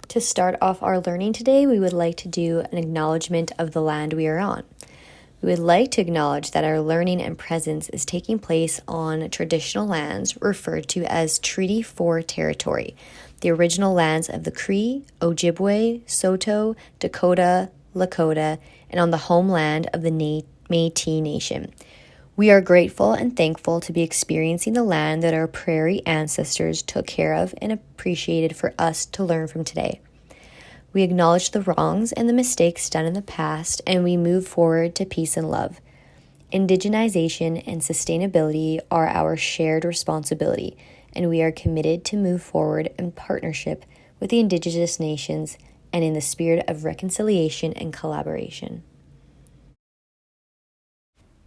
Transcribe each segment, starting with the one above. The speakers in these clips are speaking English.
To start off our learning today, we would like to do an acknowledgement of the land we are on. We would like to acknowledge that our learning and presence is taking place on traditional lands referred to as Treaty 4 territory, the original lands of the Cree, Ojibwe, Saulteaux, Dakota, Lakota, and on the homeland of the Métis Nation. We are grateful and thankful to be experiencing the land that our prairie ancestors took care of and appreciated for us to learn from today. We acknowledge the wrongs and the mistakes done in the past, and we move forward to peace and love. Indigenization and sustainability are our shared responsibility, and we are committed to move forward in partnership with the Indigenous nations and in the spirit of reconciliation and collaboration.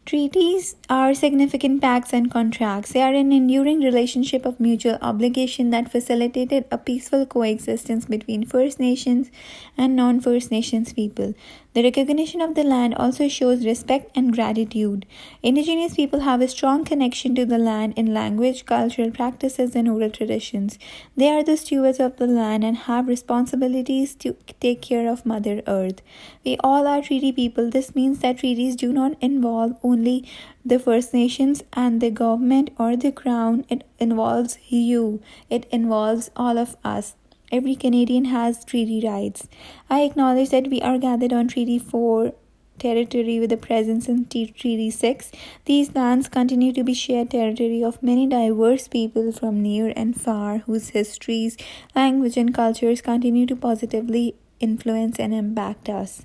Treaties are significant pacts and contracts. They are an enduring relationship of mutual obligation that facilitated a peaceful coexistence between First Nations and non-First Nations people. The recognition of the land also shows respect and gratitude. Indigenous people have a strong connection to the land in language, cultural practices, and oral traditions. They are the stewards of the land and have responsibilities to take care of Mother Earth. We all are treaty people. This means that treaties do not involve only the First Nations and the government or the Crown. It involves you. It involves all of us. Every Canadian has treaty rights. I acknowledge that we are gathered on Treaty 4 territory with a presence in Treaty 6. These lands continue to be shared territory of many diverse people from near and far whose histories, language, and cultures continue to positively influence and impact us.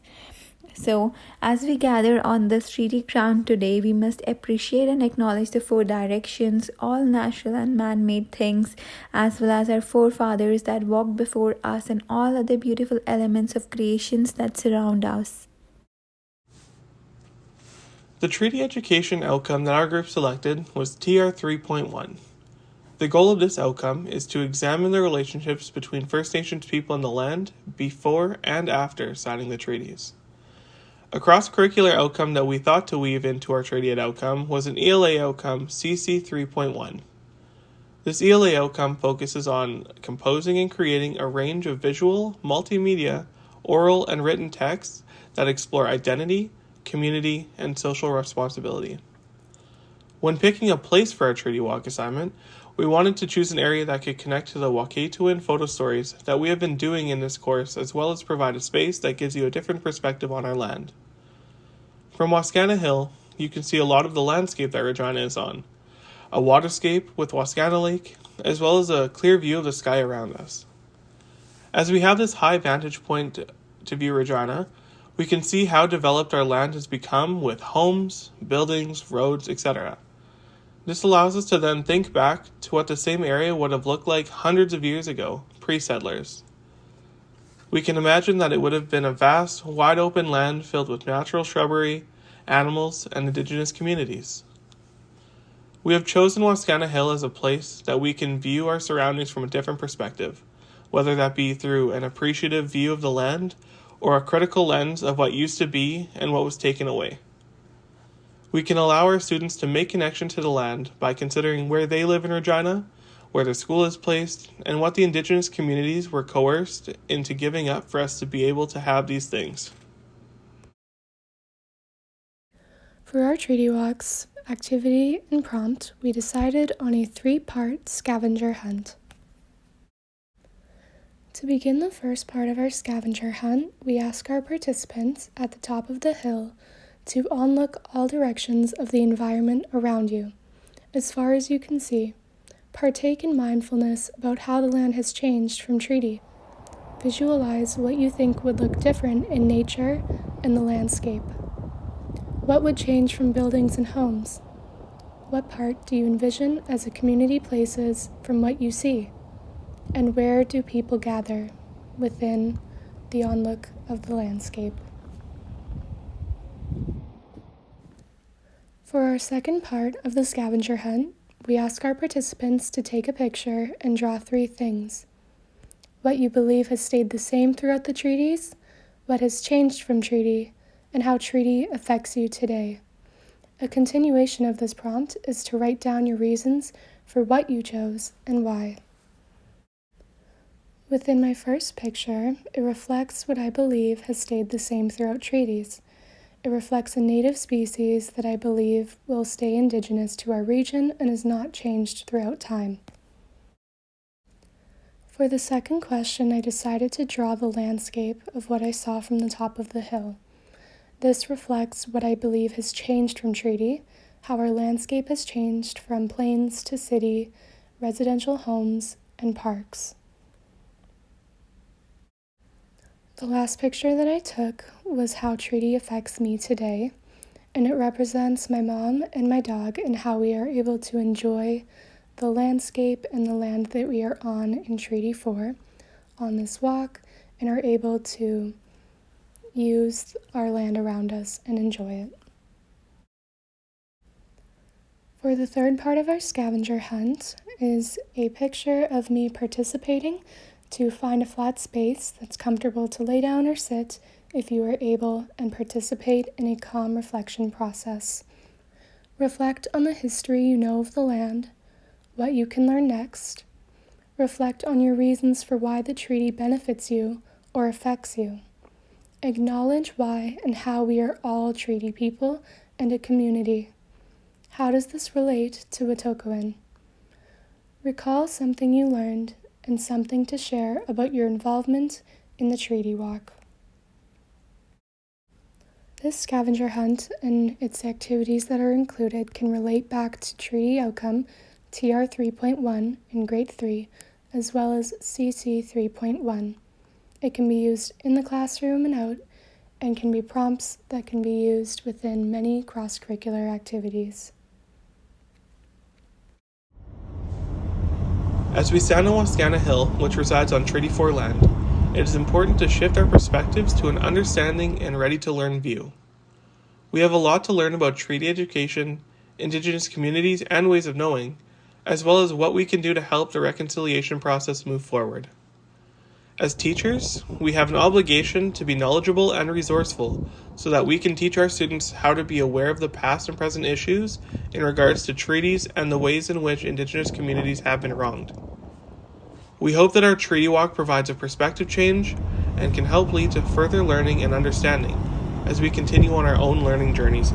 So, as we gather on this treaty ground today, we must appreciate and acknowledge the four directions, all natural and man-made things, as well as our forefathers that walked before us and all other beautiful elements of creations that surround us. The treaty education outcome that our group selected was TR 3.1. The goal of this outcome is to examine the relationships between First Nations people in the land before and after signing the treaties. A cross-curricular outcome that we thought to weave into our treaty outcome was an ELA outcome CC 3.1. This ELA outcome focuses on composing and creating a range of visual, multimedia, oral, and written texts that explore identity, community, and social responsibility. When picking a place for our treaty walk assignment, we wanted to choose an area that could connect to the Wakatuan photo stories that we have been doing in this course, as well as provide a space that gives you a different perspective on our land. From Wascana Hill, you can see a lot of the landscape that Regina is on. A waterscape with Wascana Lake, as well as a clear view of the sky around us. As we have this high vantage point to view Regina, we can see how developed our land has become with homes, buildings, roads, etc. This allows us to then think back to what the same area would have looked like hundreds of years ago, pre-settlers. We can imagine that it would have been a vast, wide-open land filled with natural shrubbery, animals, and indigenous communities. We have chosen Wascana Hill as a place that we can view our surroundings from a different perspective, whether that be through an appreciative view of the land or a critical lens of what used to be and what was taken away. We can allow our students to make connection to the land by considering where they live in Regina, where their school is placed, and what the Indigenous communities were coerced into giving up for us to be able to have these things. For our treaty walks, activity and prompt, we decided on a 3-part scavenger hunt. To begin the first part of our scavenger hunt, we ask our participants at the top of the hill to onlook all directions of the environment around you, as far as you can see. Partake in mindfulness about how the land has changed from treaty. Visualize what you think would look different in nature and the landscape. What would change from buildings and homes? What part do you envision as a community places from what you see? And where do people gather within the onlook of the landscape? For our second part of the scavenger hunt, we ask our participants to take a picture and draw 3 things. What you believe has stayed the same throughout the treaties, what has changed from treaty, and how treaty affects you today. A continuation of this prompt is to write down your reasons for what you chose and why. Within my first picture, it reflects what I believe has stayed the same throughout treaties. It reflects a native species that I believe will stay indigenous to our region and has not changed throughout time. For the second question, I decided to draw the landscape of what I saw from the top of the hill. This reflects what I believe has changed from treaty, how our landscape has changed from plains to city, residential homes, and parks. The last picture that I took was how treaty affects me today, and it represents my mom and my dog and how we are able to enjoy the landscape and the land that we are on in Treaty 4 on this walk and are able to use our land around us and enjoy it. For the third part of our scavenger hunt is a picture of me participating to find a flat space that's comfortable to lay down or sit if you are able, and participate in a calm reflection process. Reflect on the history you know of the land, what you can learn next. Reflect on your reasons for why the treaty benefits you or affects you. Acknowledge why and how we are all treaty people and a community. How does this relate to Wetokowan? Recall something you learned and something to share about your involvement in the treaty walk. This scavenger hunt and its activities that are included can relate back to treaty outcome TR 3.1 in grade 3, as well as CC 3.1. It can be used in the classroom and out, and can be prompts that can be used within many cross-curricular activities. As we stand on Wascana Hill, which resides on Treaty 4 land, it is important to shift our perspectives to an understanding and ready-to-learn view. We have a lot to learn about treaty education, Indigenous communities, and ways of knowing, as well as what we can do to help the reconciliation process move forward. As teachers, we have an obligation to be knowledgeable and resourceful so that we can teach our students how to be aware of the past and present issues in regards to treaties and the ways in which Indigenous communities have been wronged. We hope that our treaty walk provides a perspective change and can help lead to further learning and understanding as we continue on our own learning journeys.